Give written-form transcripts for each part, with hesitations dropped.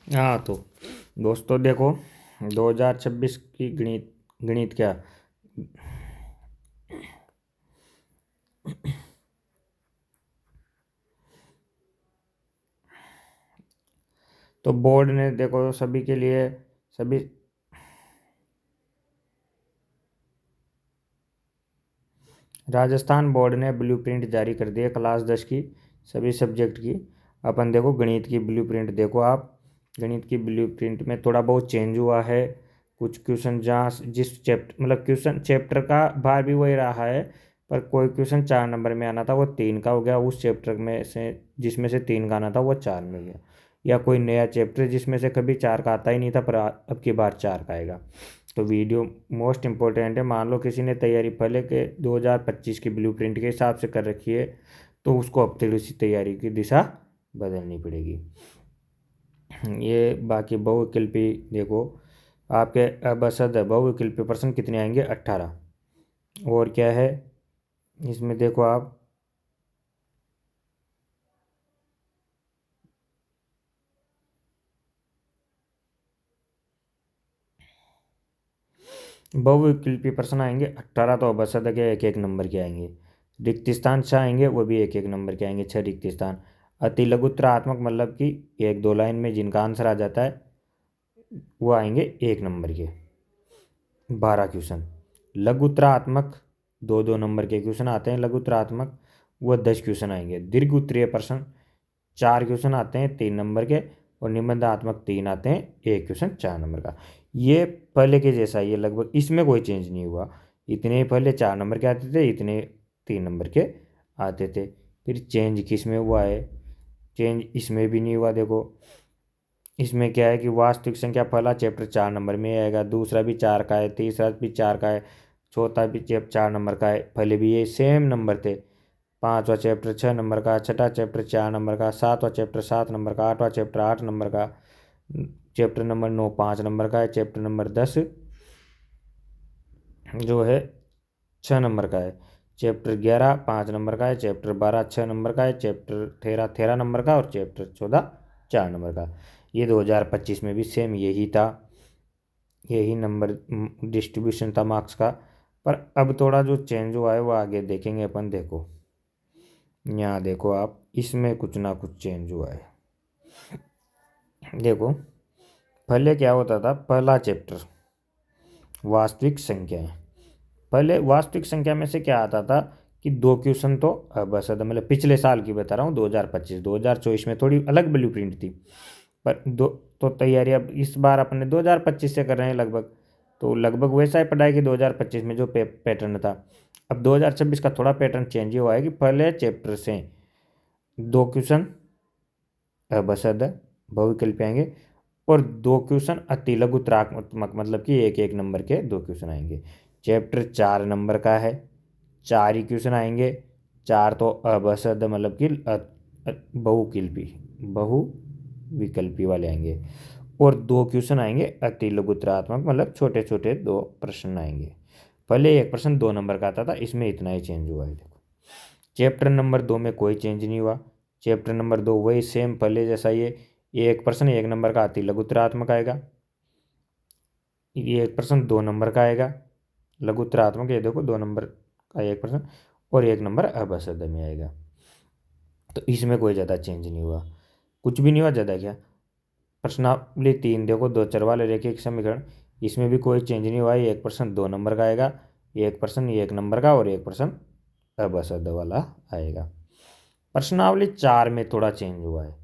हाँ तो दोस्तों देखो, 2026 की गणित गणित क्या। तो बोर्ड ने देखो सभी के लिए, सभी राजस्थान बोर्ड ने ब्लूप्रिंट जारी कर दिया क्लास 10 की सभी सब्जेक्ट की। अपन देखो गणित की ब्लूप्रिंट देखो आप। गणित की ब्लूप्रिंट में थोड़ा बहुत चेंज हुआ है। कुछ क्वेश्चन जहाँ जिस चैप्टर मतलब क्वेश्चन चैप्टर का भार भी वही रहा है, पर कोई क्वेश्चन 4 नंबर में आना था वो 3 का हो गया, उस चैप्टर में से जिसमें से 3 का आना था वो 4 में हो गया। या कोई नया चैप्टर जिसमें से कभी 4 का आता ही नहीं था पर अब की बार 4 का आएगा। तो वीडियो मोस्ट इम्पोर्टेंट है। मान लो किसी ने तैयारी पहले के 2025 की ब्लूप्रिंट के हिसाब से कर रखी है, तो उसको अब थोड़ी सी तैयारी की दिशा बदलनी पड़ेगी। ये बाकी बहुविकल्पी देखो आपके बसद बहुविकल्पी प्रश्न कितने आएंगे, 18। और क्या है इसमें देखो आप, बहुविकल्पी प्रश्न आएंगे 18, तो बसद के एक एक नंबर के आएंगे। रिक्त स्थान 6 आएंगे, वो भी एक एक नंबर के आएंगे, 6 रिक्त स्थान। अति लघुत्तरात्मक मतलब कि 1-2 लाइन में जिनका आंसर आ जाता है वो आएंगे 1 नंबर के, 12 क्वेश्चन। लघुत्तरात्मक 2-2 नंबर के क्वेश्चन आते हैं लघुत्तरात्मक, वो 10 क्वेश्चन आएंगे। दीर्घ उत्तरीय प्रश्न 4 क्वेश्चन आते हैं 3 नंबर के, और निबंधात्मक 3 आते हैं 1 क्वेश्चन 4 नंबर का। ये पहले के जैसा ही है लगभग, इसमें कोई चेंज नहीं हुआ। इतने पहले 4 नंबर के आते थे, इतने 3 नंबर के आते थे। फिर चेंज किस में हुआ है, चेंज इसमें भी नहीं हुआ। देखो इसमें क्या है कि वास्तविक संख्या पहला चैप्टर 4 नंबर में आएगा, दूसरा भी 4 का है, तीसरा भी 4 का है, चौथा भी चैप्टर 4 नंबर का है। पहले भी ये सेम नंबर थे। पांचवा चैप्टर 6 नंबर का, छठा चैप्टर 4 नंबर का, सातवां चैप्टर 7 नंबर का, आठवां चैप्टर 8 नंबर का, चैप्टर नंबर 9 5 नंबर का है, चैप्टर नंबर 10 जो है 6 नंबर का है, चैप्टर 11 5 नंबर का है, चैप्टर 12 6 नंबर का है, चैप्टर 13 13 नंबर का, और चैप्टर 14 4 नंबर का। ये 2025 में भी सेम यही था, यही नंबर डिस्ट्रीब्यूशन था मार्क्स का। पर अब थोड़ा जो चेंज हुआ है वो आगे देखेंगे अपन। देखो यहाँ देखो आप, इसमें कुछ ना कुछ चेंज हुआ है। देखो पहले क्या होता था, पहला चैप्टर वास्तविक संख्याएं, पहले वास्तविक संख्या में से क्या आता था कि 2 क्वेश्चन तो बस मतलब पिछले साल की बता रहा हूँ, 2025 2024 में थोड़ी अलग ब्लूप्रिंट थी। पर दो तो तैयारी अब इस बार अपने 2025 से कर रहे हैं लगभग, तो लगभग वैसा ही पढ़ाई कि 2025 में जो पैटर्न था। अब 2026 का थोड़ा पैटर्न चेंज हुआ है कि पहले चैप्टर से 2 क्वेश्चन बसद बहुविकल्पी आएंगे, और 2 क्वेश्चन अति लघुत्तरात्मक मतलब कि एक एक नंबर के 2 क्वेश्चन आएंगे। चैप्टर 4 नंबर का है, 4 ही क्वेश्चन आएंगे। 4 तो अबसद मतलब कि बहुविकल्पी बहुविकल्पी वाले आएंगे, और 2 क्वेश्चन आएंगे अति लघुत्तरात्मक मतलब छोटे छोटे 2 प्रश्न आएंगे। पहले एक प्रश्न 2 नंबर का आता था, इसमें इतना ही चेंज हुआ है। देखो चैप्टर नंबर 2 में कोई चेंज नहीं हुआ। चैप्टर नंबर 2 वही सेम पहले जैसा ही है। ये एक प्रश्न 1 नंबर का अति लघुत्तरात्मक आएगा, ये एक प्रश्न 2 नंबर का आएगा लघुत्तरात्मक, ये देखो 2 नंबर का एक प्रश्न, और 1 नंबर अबसद में आएगा। तो इसमें कोई ज़्यादा चेंज नहीं हुआ, कुछ भी नहीं हुआ ज़्यादा। क्या प्रश्नावली 3 देखो, दो चर वाले रैखिक समीकरण, इसमें भी कोई चेंज नहीं हुआ है। एक प्रश्न 2 नंबर का आएगा, एक प्रश्न 1 नंबर का, और एक प्रश्न अबसद वाला आएगा। प्रश्नावली 4 में थोड़ा चेंज हुआ है।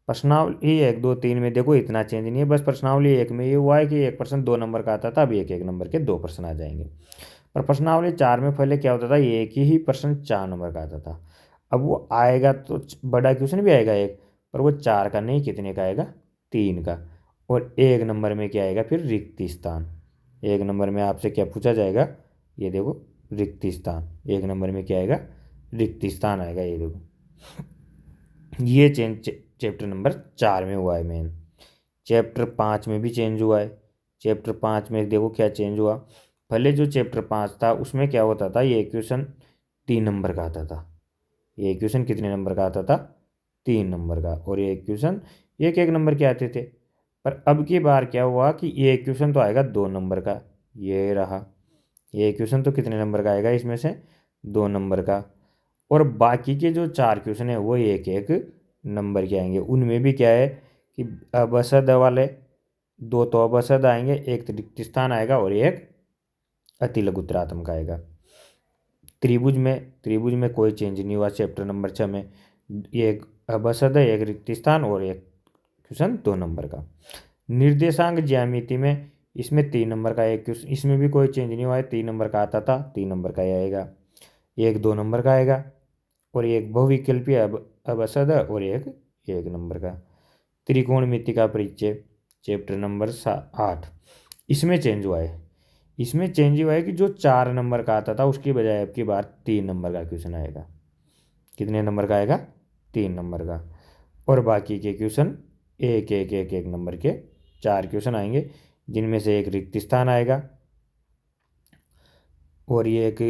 प्रश्नावली 1 2 3 में देखो इतना चेंज नहीं है, बस प्रश्नावली 1 में ये हुआ है कि एक प्रश्न 2 नंबर का आता था, अब एक एक नंबर के 2 प्रश्न आ जाएंगे। पर प्रश्नावली 4 में पहले क्या होता था, एक ही प्रश्न 4 नंबर का आता था। अब वो आएगा तो बड़ा क्वेश्चन भी आएगा एक, पर वो 4 का नहीं, कितने का आएगा, 3 का। और 1 नंबर में क्या आएगा फिर, रिक्त स्थान। 1 नंबर में आपसे क्या पूछा जाएगा, ये देखो रिक्त स्थान। 1 नंबर में क्या आएगा, रिक्त स्थान आएगा, ये देखो। ये चेंज चैप्टर नंबर 4 में हुआ है मेन। चैप्टर 5 में भी चेंज हुआ है। चैप्टर 5 में देखो क्या चेंज हुआ। पहले जो चैप्टर 5 था उसमें क्या होता था, ये क्वेश्चन 3 नंबर का आता था। ये क्वेश्चन कितने नंबर का आता था, 3 नंबर का, और ये क्वेश्चन एक एक नंबर के आते थे। पर अब की बार क्या हुआ कि ये क्वेश्चन तो आएगा 2 नंबर का, ये रहा। ये क्वेश्चन तो कितने नंबर का आएगा इसमें से? 2 नंबर का। और बाकी के जो 4 क्वेश्चन है वो एक एक नंबर के आएंगे। उनमें भी क्या है कि अबसद वाले 2 तो अबसद आएंगे, एक रिक्त स्थान आएगा और एक अतिलघुत्रात्मक आएगा। त्रिभुज में कोई चेंज नहीं हुआ चैप्टर नंबर 6 में। एक अबसद है, एक रिक्त स्थान और एक क्वेश्चन 2 नंबर का। निर्देशांक ज्यामिति में इसमें 3 नंबर का एक क्वेश्चन, इसमें भी कोई चेंज नहीं हुआ है। 3 नंबर का आता था, 3 नंबर का ही आएगा। एक 2 नंबर का आएगा और एक बहुविकल्पीय अबसद है और एक 1 नंबर का। त्रिकोणमिति का परिचय चैप्टर नंबर 8, इसमें चेंज हुआ है। इसमें चेंज हुआ है कि जो 4 नंबर का आता था उसकी बजाय अब की बार 3 नंबर का क्वेश्चन आएगा। कितने नंबर का आएगा? 3 नंबर का। और बाकी के क्वेश्चन एक नंबर के 4 क्वेश्चन आएंगे, जिनमें से एक रिक्त स्थान आएगा और ये एक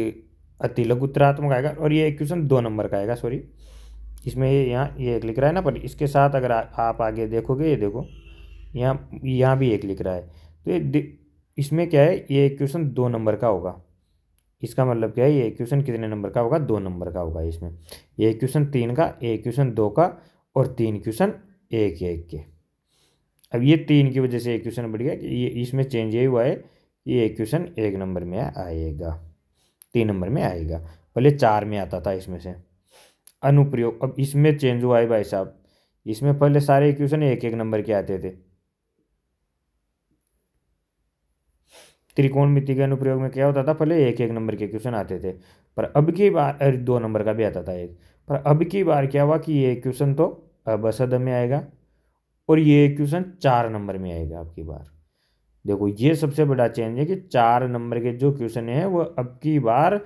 अतिलघुत्रात्मक आएगा और ये एक क्वेश्चन 2 नंबर का आएगा। सॉरी, इसमें यहाँ ये एक लिख रहा है ना, पर इसके साथ अगर आप आगे देखोगे, ये देखो यहाँ भी एक लिख रहा है। तो इसमें क्या है, ये क्वेश्चन 2 नंबर का होगा। इसका मतलब क्या है, ये क्वेश्चन कितने नंबर का होगा? 2 नंबर का होगा। इसमें ये क्वेश्चन 3 का, एक क्वेश्चन 2 का और 3 क्वेश्चन एक के। अब ये 3 की वजह से एक क्वेश्चन बढ़ गया कि ये इसमें चेंज ये हुआ है कि ये क्वेश्चन 1 नंबर में आएगा, 3 नंबर में आएगा। पहले 4 में आता था इसमें से। अनुप्रयोग, अब इसमें चेंज हुआ है भाई साहब। इसमें पहले सारे क्वेश्चन एक एक नंबर के आते थे। त्रिकोणमिति के अनुप्रयोग में क्या होता था, पहले एक एक नंबर के क्वेश्चन आते थे, पर अब की बार 2 नंबर का भी आता था एक। पर अब की बार क्या हुआ कि ये क्वेश्चन तो अबसद में आएगा और ये क्वेश्चन 4 नंबर में आएगा अब की बार। देखो ये सबसे बड़ा चेंज है कि 4 नंबर के जो क्वेश्चन है वो अब की बार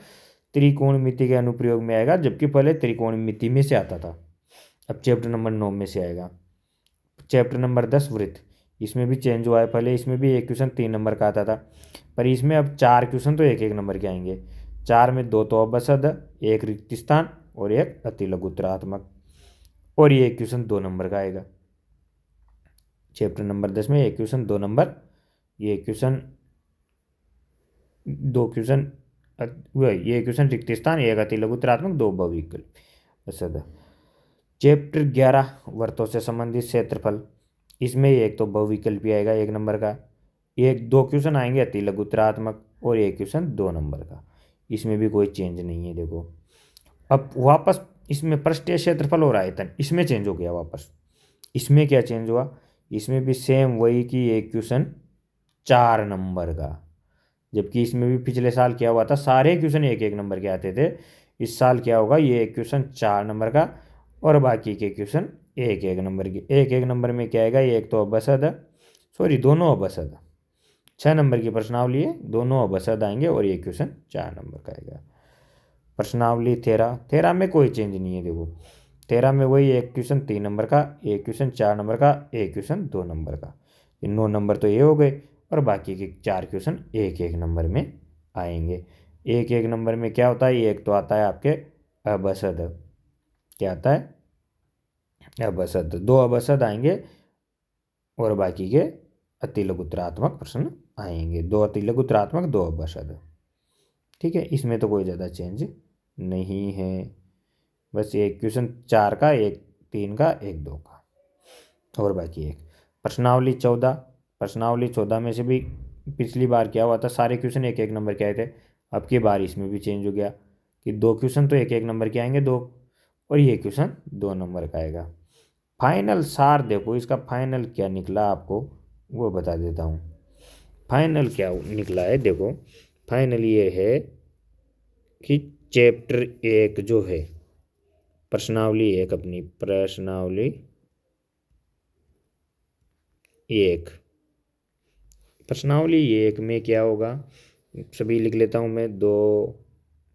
त्रिकोणमिति के अनुप्रयोग में आएगा, जबकि पहले त्रिकोणमिति में से आता था। अब चैप्टर नंबर 9 में से आएगा। चैप्टर नंबर 10 वृत्त, इसमें भी चेंज हुआ है। पहले इसमें भी एक क्वेश्चन 3 नंबर का आता था, पर इसमें अब 4 क्वेश्चन तो एक एक नंबर के आएंगे। 4 में 2 तो अबसद, एक रिक्त स्थान और एक अतिलघुत्रात्मक, और ये एक क्वेश्चन 2 नंबर का आएगा। चैप्टर नंबर 10 में एक क्वेश्चन 2 नंबर, ये क्वेश्चन 2 क्वेश्चन ये क्वेश्चन रिक्त स्थान, एक अतिलघुत्रात्मक, 2 बहुविकल्प। चैप्टर 11 वृत्तों से संबंधित क्षेत्रफल, इसमें एक तो बहुविकल्पी आएगा 1 नंबर का, एक 2 क्वेश्चन आएंगे अतिलघुत्रात्मक और एक क्वेश्चन 2 नंबर का। इसमें भी कोई चेंज नहीं है। देखो अब वापस इसमें पृष्ठीय क्षेत्रफल और आयतन, इसमें चेंज हो गया वापस। इसमें क्या चेंज हुआ, इसमें भी सेम वही कि एक क्वेश्चन 4 नंबर का, जबकि इसमें भी पिछले साल क्या हुआ था, सारे क्वेश्चन एक एक नंबर के आते थे। इस साल क्या होगा, ये एक क्वेश्चन 4 नंबर का और बाकी के क्वेश्चन एक एक नंबर के। एक एक नंबर में क्या आएगा, एक तो अबसद है, सॉरी दोनों अबसद। 6 नंबर की प्रश्नावली है, दोनों अबसद आएंगे और ये क्वेश्चन 4 नंबर का आएगा। प्रश्नावली 13 में कोई चेंज नहीं है। देखो 13 में वही एक क्वेश्चन 3 नंबर का, एक क्वेश्चन 4 नंबर का, एक क्वेश्चन 2 नंबर का। ये 9 नंबर तो ये हो गए और बाकी के 4 क्वेश्चन एक एक नंबर में आएंगे। एक एक नंबर में क्या होता है, एक तो आता है आपके अबसद, क्या आता है, अबसद। 2 अबसद आएंगे और बाकी के अतिलघुत्रात्मक प्रश्न आएंगे। 2 अतिलघुत्रात्मक, 2 अबसद। ठीक है, इसमें तो कोई ज़्यादा चेंज नहीं है। बस एक क्वेश्चन 4 का, एक 3 का, एक 2 का और बाकी एक। प्रश्नावली 14, प्रश्नावली 14 में से भी पिछली बार क्या हुआ था, सारे क्वेश्चन एक एक नंबर के आए थे। अब की बार इसमें भी चेंज हो गया कि 2 क्वेश्चन तो एक एक नंबर के आएंगे, 2, और ये क्वेश्चन 2 नंबर का आएगा। फाइनल सार देखो, इसका फाइनल क्या निकला आपको वो बता देता हूँ। फाइनल क्या निकला है, देखो फाइनल ये है कि चैप्टर 1 जो है, प्रश्नावली 1, अपनी प्रश्नावली 1, प्रश्नावली 1 में क्या होगा, सभी लिख लेता हूँ मैं, 2,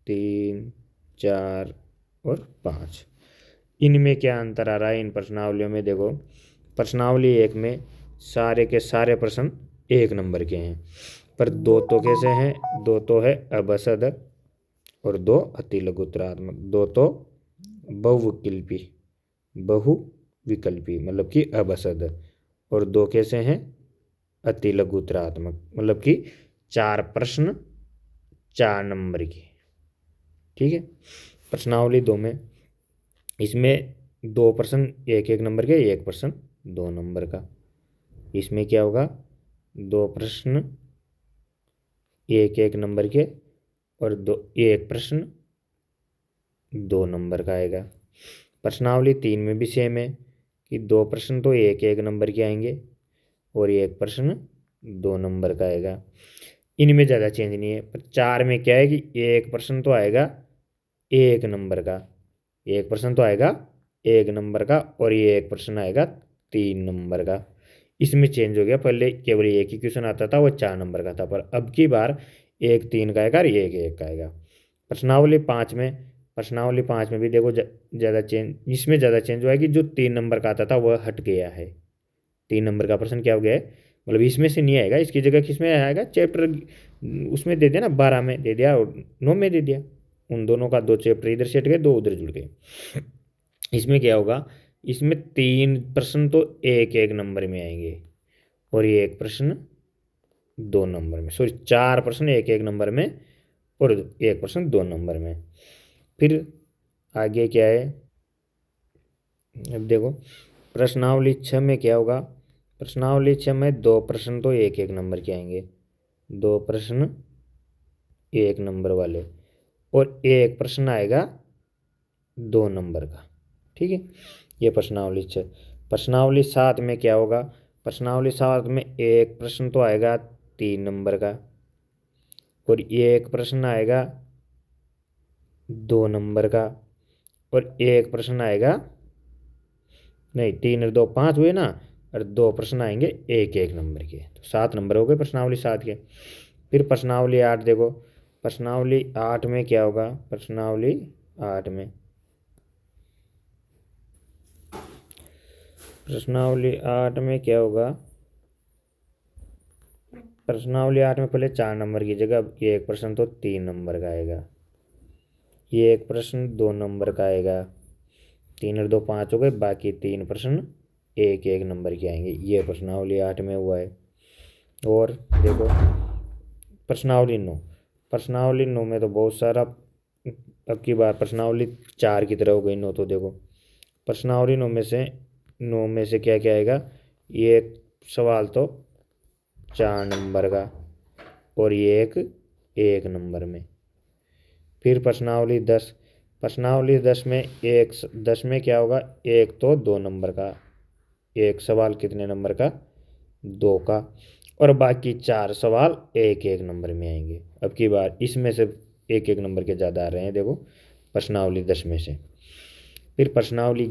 3, 4 और 5। इनमें क्या अंतर आ रहा है इन प्रश्नावलियों में? देखो प्रश्नावली 1 में सारे के सारे प्रश्न 1 नंबर के हैं, पर 2 तो कैसे हैं, 2 तो है अबसद और 2 अतिलघुत्रात्मक, 2 तो बहुविकल्पी मतलब कि अबसद, और 2 कैसे हैं, अति लघु उत्तरात्मक, मतलब कि 4 प्रश्न 4 नंबर के। ठीक है। प्रश्नावली 2 में इसमें 2 प्रश्न 1-1 नंबर के, 1 प्रश्न 2 नंबर का। इसमें क्या होगा, 2 प्रश्न 1-1 नंबर के और 1 प्रश्न 2 नंबर का आएगा। प्रश्नावली 3 में भी सेम है कि 2 प्रश्न तो 1-1 नंबर के आएंगे और 1 प्रश्न 2 नंबर का आएगा। इनमें ज़्यादा चेंज नहीं है। पर 4 में क्या है कि 1 प्रश्न तो आएगा 1 नंबर का, 1 प्रश्न तो आएगा 1 नंबर का और ये 1 प्रश्न आएगा 3 नंबर का। इसमें चेंज हो गया, पहले केवल एक ही क्वेश्चन आता था, वो 4 नंबर का था, पर अब की बार 1 3 का आएगा और 1 1 का आएगा। प्रश्नावली 5 में भी देखो ज़्यादा चेंज, इसमें ज़्यादा चेंज हुआ है कि जो 3 नंबर का आता था वह हट गया है। 3 नंबर का प्रश्न क्या हो गया है, मतलब इसमें से नहीं आएगा, इसकी जगह किसमें आएगा, चैप्टर उसमें दे दिया ना, 12 में दे दिया और 9 में दे दिया। उन दोनों का 2 चैप्टर इधर से हट गए, 2 उधर जुड़ गए। इसमें क्या होगा, इसमें 3 प्रश्न तो 1-1 नंबर में आएंगे और ये 1 प्रश्न 2 नंबर में, सॉरी 4 प्रश्न 1-1 नंबर में और 1 प्रश्न 2 नंबर में। फिर आगे क्या है, अब देखो प्रश्नावली 6 में क्या होगा, प्रश्नावली 6 में 2 प्रश्न तो 1-1 नंबर के आएंगे, 2 प्रश्न 1 नंबर वाले और 1 प्रश्न आएगा 2 नंबर का। ठीक है, ये प्रश्नावली 6। प्रश्नावली 7 में क्या होगा, प्रश्नावली 7 में 1 प्रश्न तो आएगा 3 नंबर का और 1 प्रश्न आएगा 2 नंबर का और 1 प्रश्न आएगा, नहीं 3 और 2 5 हुए ना, और 2 प्रश्न आएंगे 1-1 नंबर के, तो 7 नंबर हो गए प्रश्नावली 7 के। फिर प्रश्नावली 8 देखो, प्रश्नावली 8 में क्या होगा, प्रश्नावली 8 में क्या होगा, प्रश्नावली 8 में पहले 4 नंबर की जगह 1 प्रश्न तो 3 नंबर का आएगा, ये 1 प्रश्न 2 नंबर का आएगा, 3 और 2 5 हो गए, बाकी 3 प्रश्न 1-1 नंबर के आएंगे। ये प्रश्नावली 8 में हुआ है। और देखो प्रश्नावली 9 में तो बहुत सारा, अब की बार प्रश्नावली 4 की तरह हो गई 9, तो देखो प्रश्नावली 9 में से क्या क्या आएगा, ये एक सवाल तो 4 नंबर का और ये एक नंबर में। फिर प्रश्नावली 10 में 10 में क्या होगा, एक तो 2 नंबर का, एक सवाल कितने नंबर का, 2 का, और बाकी 4 सवाल 1-1 नंबर में आएंगे। अब की बार इसमें से 1-1 नंबर के ज़्यादा आ रहे हैं, देखो प्रश्नावली 10 में से। फिर प्रश्नावली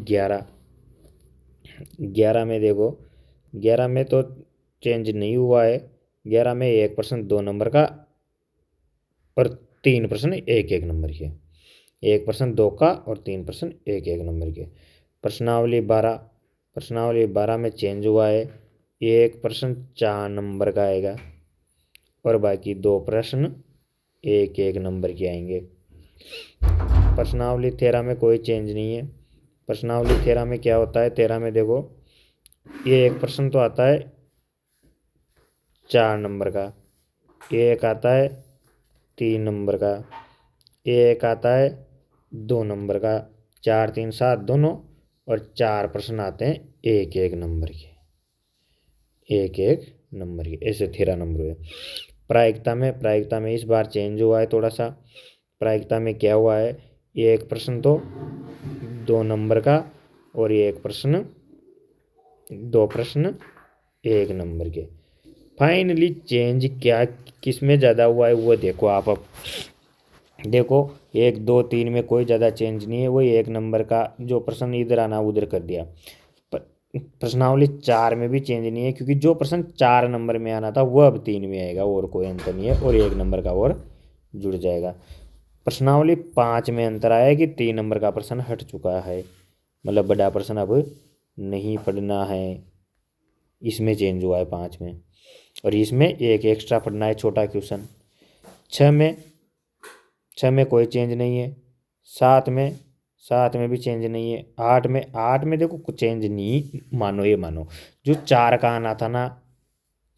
11 में देखो, 11 में तो चेंज नहीं हुआ है। 11 में 1 प्रश्न 2 नंबर का और 3 प्रश्न 1-1 नंबर के, 1 प्रश्न 2 का और 3 प्रश्न 1-1 नंबर के। प्रश्नावली 12 में चेंज हुआ है, 1 प्रश्न 4 नंबर का आएगा और बाकी 2 प्रश्न 1-1 नंबर के आएंगे। प्रश्नावली 13 में कोई चेंज नहीं है। प्रश्नावली 13 में क्या होता है, 13 में देखो ये 1 प्रश्न तो आता है 4 नंबर का, एक आता है 3 नंबर का, एक आता है 2 नंबर का, 4 3 7 दोनों, और 4 प्रश्न आते हैं 1-1 नंबर के, 1-1 नंबर के, ऐसे 13 नंबर हुए। प्रायिकता में इस बार चेंज हुआ है थोड़ा सा। प्रायिकता में क्या हुआ है, 1 प्रश्न तो 2 नंबर का और 1 प्रश्न 2 प्रश्न 1 नंबर के। फाइनली चेंज क्या किस में ज़्यादा हुआ है वो देखो आप। अब देखो 1 2 3 में कोई ज़्यादा चेंज नहीं है, वही 1 नंबर का जो प्रश्न इधर आना उधर कर दिया। प्रश्नावली 4 में भी चेंज नहीं है, क्योंकि जो प्रश्न 4 नंबर में आना था वह अब 3 में आएगा, और कोई अंतर नहीं है, और 1 नंबर का और जुड़ जाएगा। प्रश्नावली 5 में अंतर आया है कि 3 नंबर का प्रश्न हट चुका है, मतलब बड़ा प्रश्न अब नहीं पढ़ना है, इसमें चेंज हुआ है 5 में, और इसमें एक एक्स्ट्रा पढ़ना है छोटा क्वेश्चन। 6 में कोई चेंज नहीं है। 7 में भी चेंज नहीं है। 8 में देखो कुछ चेंज नहीं, मानो ये मानो जो 4 का आना था ना,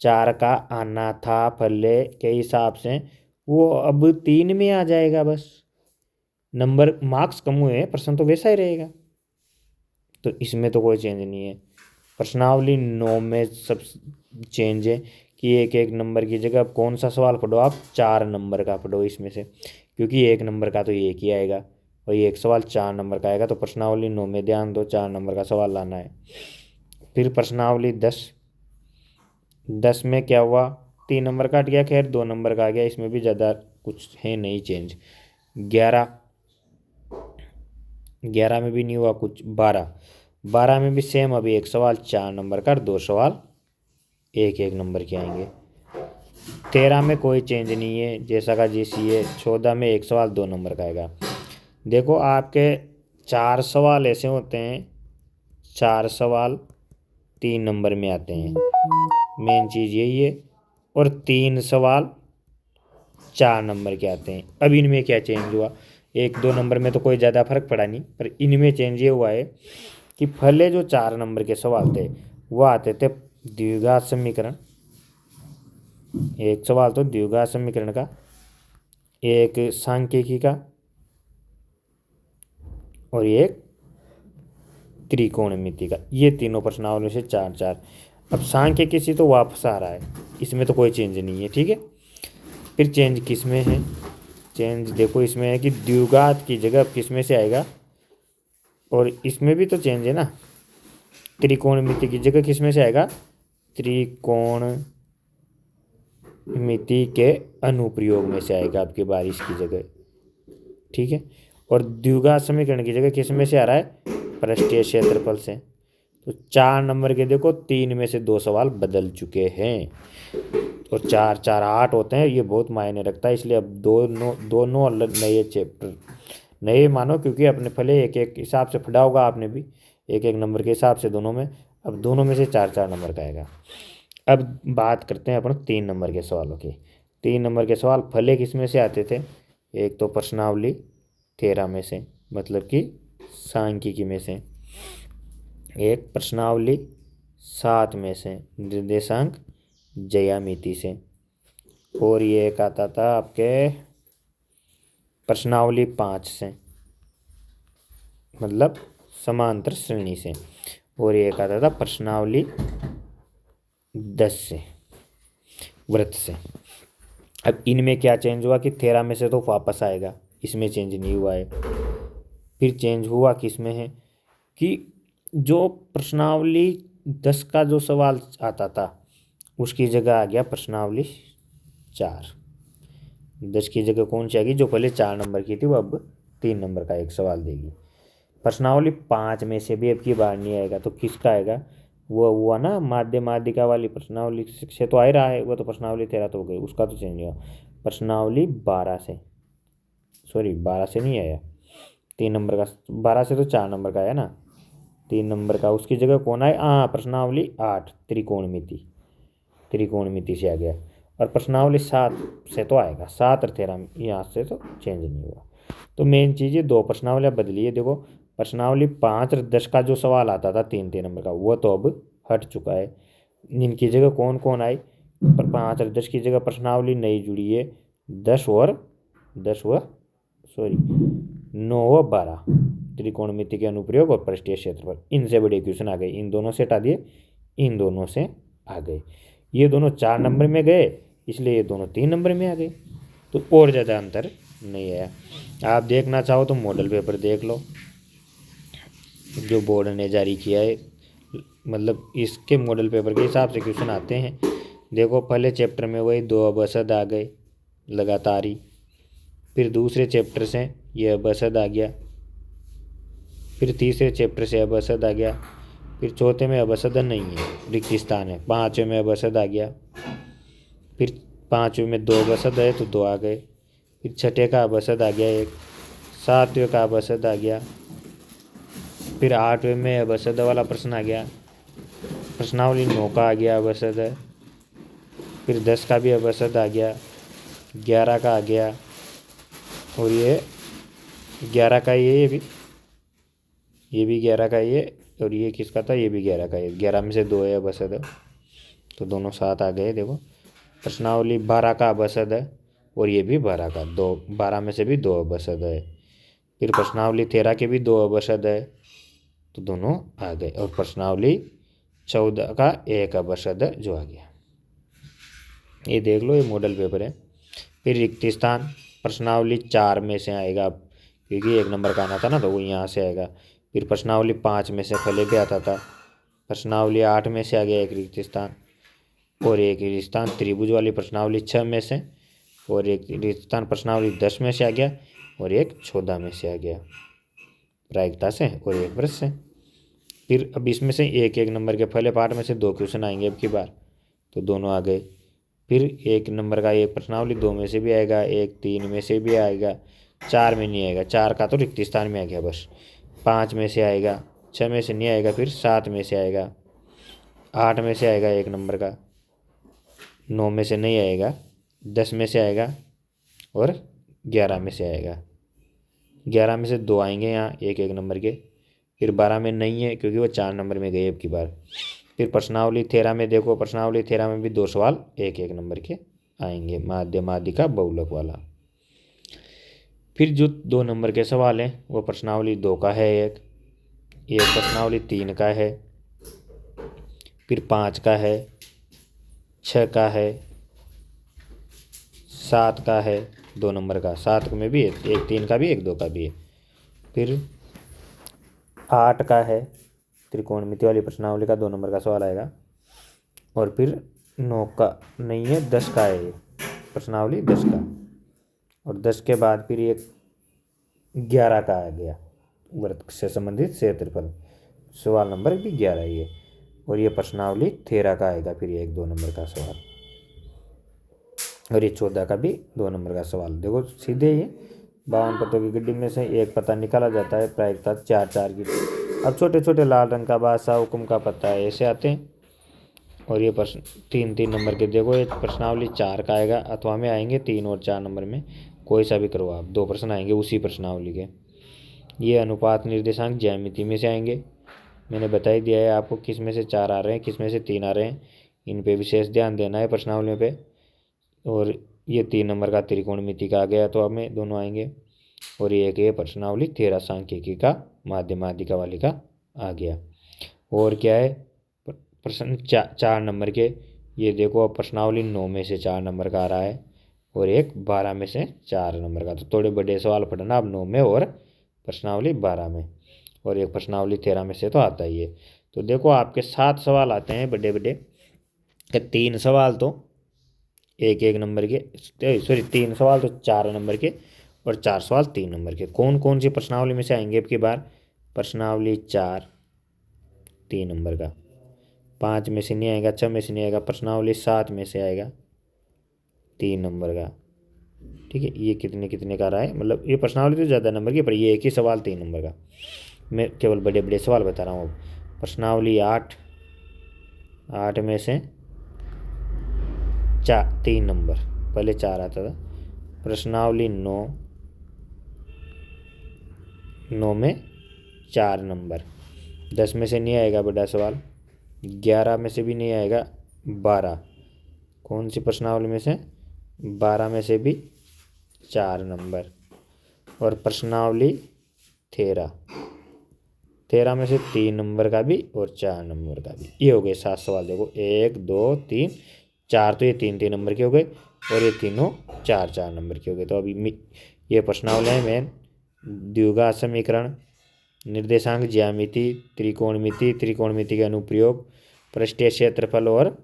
4 का आना था पहले के हिसाब से, वो अब 3 में आ जाएगा बस। नंबर मार्क्स कम हुए हैं, प्रश्न तो वैसा ही रहेगा, तो इसमें तो कोई चेंज नहीं है। प्रश्नावली 9 में सब चेंज है कि एक एक नंबर की जगह अब कौन सा सवाल पढ़ो आप, 4 नंबर का पढ़ो इसमें से, क्योंकि 1 नंबर का तो एक ही आएगा और एक सवाल 4 नंबर का आएगा। तो प्रश्नावली 9 में ध्यान दो, 4 नंबर का सवाल लाना है। फिर प्रश्नावली 10 में क्या हुआ, 3 नंबर काट गया, खैर 2 नंबर का आ गया, इसमें भी ज़्यादा कुछ है नहीं चेंज। 11 में भी नहीं हुआ कुछ। 12 में भी सेम, अभी एक सवाल 4 नंबर का, 2 सवाल एक एक नंबर के आएंगे। 13 में कोई चेंज नहीं है, जैसा का जैसी है। 14 में एक सवाल 2 नंबर का आएगा। देखो आपके 4 सवाल ऐसे होते हैं, 4 सवाल 3 नंबर में आते हैं, मेन चीज़ यही है। और 3 सवाल 4 नंबर के आते हैं। अब इनमें क्या चेंज हुआ, 1-2 नंबर में तो कोई ज़्यादा फर्क पड़ा नहीं, पर इनमें चेंज ये हुआ है कि पहले जो 4 नंबर के सवाल थे वो आते थे द्विघात समीकरण, एक सवाल तो द्विघात समीकरण का, एक सांख्यिकी का और एक त्रिकोणमिति का, ये तीनों प्रश्नावली से 4-4। अब सांख्यिकी से तो वापस आ रहा है, इसमें तो कोई चेंज नहीं है, ठीक है। फिर चेंज किस में है, चेंज देखो इसमें है कि द्विघात की जगह किस में से आएगा, और इसमें भी तो चेंज है ना, त्रिकोणमिति की जगह किस में से आएगा, त्रिकोणमिति के अनुप्रयोग में से आएगा आपके बारिश की जगह, ठीक है। और द्विघात समीकरण की जगह किस में से आ रहा है, पृष्ठीय क्षेत्रफल से। तो 4 नंबर के देखो 3 में से 2 सवाल बदल चुके हैं, और 4-4 8 होते हैं, ये बहुत मायने रखता है। इसलिए अब दोनों नए चैप्टर नए मानो, क्योंकि अपने पहले एक एक हिसाब से पढ़ा होगा आपने भी, एक एक नंबर के हिसाब से दोनों में, अब दोनों में से 4-4 नंबर का आएगा। अब बात करते हैं अपन 3 नंबर के सवालों की। 3 नंबर के सवाल पहले किस में से आते थे, एक तो प्रश्नावली 13 में से, मतलब कि सांख्यिकी में से, एक प्रश्नावली 7 में से निर्देशांक ज्यामिति से, और ये एक आता था आपके प्रश्नावली 5 से, मतलब समांतर श्रेणी से, और ये एक आता था प्रश्नावली 10 से, वृत्त से। अब इनमें क्या चेंज हुआ कि 13 में से तो वापस आएगा, इसमें चेंज नहीं हुआ है। फिर चेंज हुआ किस में है कि जो प्रश्नावली 10 का जो सवाल आता था उसकी जगह आ गया प्रश्नावली 4। 10 की जगह कौन सी आ गई, जो पहले 4 नंबर की थी वो अब 3 नंबर का एक सवाल देगी। प्रश्नावली 5 में से भी अब की बार नहीं आएगा, तो किसका आएगा, वो हुआ ना माध्य माध्यिका वाली प्रश्नावली से तो आ ही रहा है, वो तो प्रश्नावली 13 तो हो गई, उसका तो चेंज नहीं हुआ। प्रश्नावली 12 से, सॉरी 12 से नहीं आया, 3 नंबर का, 12 से तो 4 नंबर का आया ना, 3 नंबर का, उसकी जगह कौन आए, प्रश्नावली 8 त्रिकोणमिति से आ गया। और प्रश्नावली 7 से तो आएगा, 7 और 13 यहाँ से तो चेंज नहीं हुआ। तो मेन चीज़ ये 2 प्रश्नावलियाँ बदली है। देखो प्रश्नावली 5 और 10 का जो सवाल आता था 3-3 नंबर का, वो तो अब हट चुका है। इनकी जगह कौन कौन आई, 5 और 10 की जगह प्रश्नावली नई जुड़ी है, 9 व 12 त्रिकोणमिति के अनुप्रयोग और पृष्ठीय क्षेत्रफल, इनसे बड़े क्वेश्चन आ गए, इन दोनों से हटा दिए, इन दोनों से आ गए। ये दोनों 4 नंबर में गए, इसलिए ये दोनों 3 नंबर में आ गए, तो और ज़्यादा अंतर नहीं आया। आप देखना चाहो तो मॉडल पेपर देख लो जो बोर्ड ने जारी किया है, मतलब इसके मॉडल पेपर के हिसाब से क्वेश्चन आते हैं। देखो पहले चैप्टर में वही 2 अबसद आ गए लगातार ही, फिर दूसरे चैप्टर से ये अबसद आ गया, फिर तीसरे चैप्टर से अबसद आ गया, फिर चौथे में अबसद नहीं है, रिक्त स्थान है, 5वें में अबसद आ गया, फिर 5वें में 2 अबसद है तो 2 आ गए, फिर 6ठे का अबसद आ गया 1, 7वें का अबसद आ गया, फिर 8वें में अबसद वाला प्रश्न आ गया, प्रश्नावली 9 का आ गया अबसद है, फिर 10 का भी अबसद आ गया, 11 का आ गया, और ये 11 का ये भी 11 का ये, और ये किसका था, ये भी 11 का, ये 11 में से 2 है अबसद। तो दोनों साथ आ गए। देखो प्रश्नावली 12 का अबसद है और ये भी 12 का, 12 में से भी 2 अबसद है। फिर प्रश्नावली 13 के भी 2 अबसद है, तो दोनों आ गए। और प्रश्नावली 14 का 1 अबसद है जो आ गया। ये देख लो, ये मॉडल पेपर है। फिर रिक्त स्थान प्रश्नावली 4 में से आएगा, क्योंकि 1 नंबर का आना था ना, तो वो यहाँ से आएगा। फिर प्रश्नावली 5 में से पहले भी आता था। प्रश्नावली 8 में से आ गया एक रिक्त स्थान, और एक रिक्त स्थान त्रिभुज वाली प्रश्नावली 6 में से, और एक रिक्त स्थान प्रश्नावली 10 में से आ गया, और एक 14 में से आ गया प्रायिकता से, और एक वृत्त से। फिर अब इसमें से एक नंबर के पहले पार्ट में से 2 क्वेश्चन आएंगे अब की बार, तो दोनों आ गए। फिर 1 नंबर का एक प्रश्नावली 2 में से भी आएगा, एक 3 में से भी आएगा, 4 में नहीं आएगा, 4 का तो रिक्त स्थान में आ गया बस। 5 में से आएगा, 6 में से नहीं आएगा, फिर 7 में से आएगा, 8 में से आएगा 1 नंबर का, 9 में से नहीं आएगा, 10 में से आएगा, और 11 में से आएगा। 11 में से 2 आएंगे यहाँ एक नंबर के। फिर 12 में नहीं है क्योंकि वो 4 नंबर में गए अब की बार। फिर प्रश्नावली 13 में देखो, प्रश्नावली 13 में भी 2 सवाल एक नंबर के आएंगे, माध्य माध्यिका बहुलक वाला। फिर जो 2 नंबर के सवाल हैं वो प्रश्नावली 2 का है, एक प्रश्नावली 3 का है, फिर 5 का है, 6 का है, 7 का है 2 नंबर का, 7 में भी एक 3 का भी, एक 2 का भी है। फिर 8 का है, त्रिकोणमिति वाली प्रश्नावली का 2 नंबर का सवाल आएगा। और फिर 9 का नहीं है, 10 का है ये प्रश्नावली 10 का। और 10 के बाद फिर एक 11 का आ गया, वृत्त से संबंधित क्षेत्रफल, सवाल नंबर भी 11 ये। और ये प्रश्नावली 13 का आएगा, फिर ये एक 2 नंबर का सवाल। और ये 14 का भी 2 नंबर का सवाल। देखो सीधे ये 52 पत्तों की गड्डी में से एक पत्ता निकाला जाता है, प्रायिकता 4 की। अब छोटे छोटे लाल रंग का बादशाह हुक्म का पत्ता है, ऐसे आते हैं। और ये प्रश्न 3 नंबर के देखो, ये प्रश्नावली 4 का आएगा, अथवा में आएंगे 3 और 4 नंबर में, कोई सा भी करो आप, 2 प्रश्न आएंगे उसी प्रश्नावली के। ये अनुपात निर्देशांक ज्यामिति में से आएंगे, मैंने बता ही दिया है आपको किस में से 4 आ रहे हैं, किस में से 3 आ रहे हैं, इन पे विशेष ध्यान देना है प्रश्नावलियों पे। और ये 3 नंबर का त्रिकोणमिति का आ गया, तो हमें दोनों आएंगे। और ये एक प्रश्नावली 13 सांख्यिकी का माध्य माध्यिका वाली का आ गया। और क्या है प्रश्न 4 नंबर के, ये देखो अब प्रश्नावली 9 में से 4 नंबर का आ रहा है, और एक 12 में से 4 नंबर का। तो थोड़े बड़े सवाल पढ़ना अब 9 में और प्रश्नावली 12 में, और एक प्रश्नावली 13 में से तो आता ही है। तो देखो आपके 7 सवाल आते हैं बड़े बड़े, 3 सवाल तो एक नंबर के, सॉरी 3 सवाल तो 4 नंबर के, और 4 सवाल 3 नंबर के। कौन कौन सी प्रश्नावली में से आएंगे अब की बार? प्रश्नावली 4 3 नंबर का, 5 में से नहीं आएगा, 6 में से नहीं आएगा, प्रश्नावली 7 में से आएगा 3 नंबर का। ठीक है, ये कितने का रहा है, मतलब ये प्रश्नावली तो ज़्यादा नंबर की, पर ये एक ही सवाल 3 नंबर का। मैं केवल बड़े बड़े सवाल बता रहा हूँ। प्रश्नावली 8 में से 3 नंबर, पहले 4 आता था। प्रश्नावली 9 में 4 नंबर, 10 में से नहीं आएगा बड़ा सवाल, 11 में से भी नहीं आएगा, 12 कौन सी प्रश्नावली में से, 12 में से भी 4 नंबर। और प्रश्नावली 13 में से 3 नंबर का भी और 4 नंबर का भी। ये हो गए 7 सवाल। देखो 1 2 3 4, तो ये 3 नंबर के हो गए, और ये तीनों 4 नंबर के हो गए। तो अभी ये प्रश्नावली है मेन, द्विघात समीकरण, निर्देशांक ज्यामिति, त्रिकोणमिति के अनुप्रयोग, पृष्ठीय क्षेत्रफल और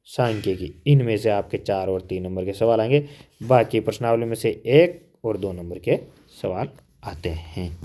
सांख्यिकी, इनमें से आपके 4 और 3 नंबर के सवाल आएंगे। बाकी प्रश्नावली में से 1 और 2 नंबर के सवाल आते हैं।